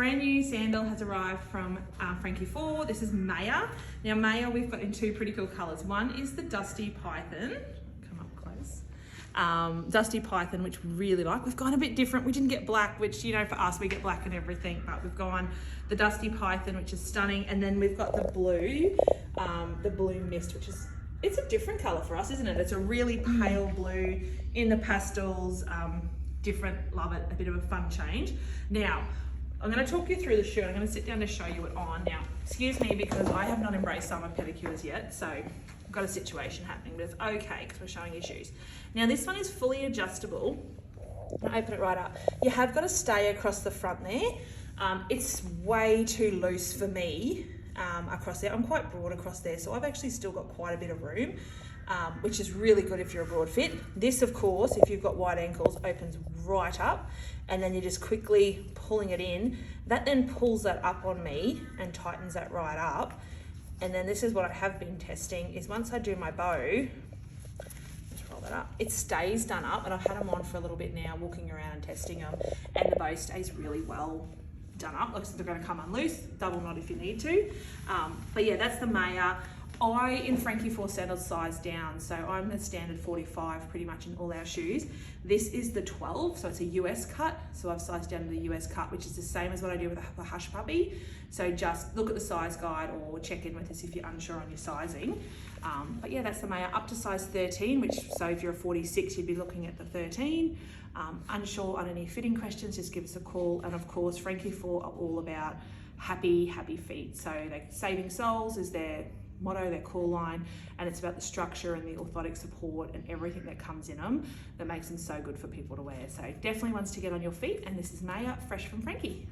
Brand new sandal has arrived from Frankie4. This is Maya. Now Maya we've got in two pretty cool colours. One is the Dusty Python. Come up close. Dusty Python, which we really like. We've gone a bit different. We didn't get black, which, you know, for us we get black and everything, but we've gone the Dusty Python, which is stunning, and then we've got the blue mist, which is, it's a different colour for us, isn't it? It's a really pale blue in the pastels. Different, love it, a bit of a fun change. Now, I'm going to talk you through the shoe and I'm going to sit down to show you it on. Now, excuse me because I have not embraced summer pedicures yet, so I've got a situation happening, but it's okay because we're showing you shoes. Now, this one is fully adjustable. I'll open it right up. You have got a stay across the front there. It's way too loose for me across there. I'm quite broad across there, so I've actually still got quite a bit of room. Which is really good if you're a broad fit. This, of course, if you've got wide ankles, opens right up, and then you're just quickly pulling it in. That then pulls that up on me and tightens that right up. And then this is what I have been testing, is once I do my bow, just roll that up, it stays done up, and I've had them on for a little bit now, walking around and testing them, and the bow stays really well done up. Looks like they're going to come unloose, double knot if you need to. But yeah, that's the Maya. I, in Frankie4 sandals, size down, so I'm a standard 45 pretty much in all our shoes. This is the 12, so it's a US cut, so I've sized down to the US cut, which is the same as what I do with a hush puppy. So just look at the size guide or check in with us if you're unsure on your sizing. But yeah, that's the Maya up to size 13, which, so if you're a 46, you'd be looking at the 13. Unsure on any fitting questions, just give us a call. And of course, Frankie4 are all about happy feet. So like saving soles is their motto, their core line, and it's about the structure and the orthotic support and everything that comes in them that makes them so good for people to wear. So definitely ones to get on your feet, and this is Maya, fresh from Frankie.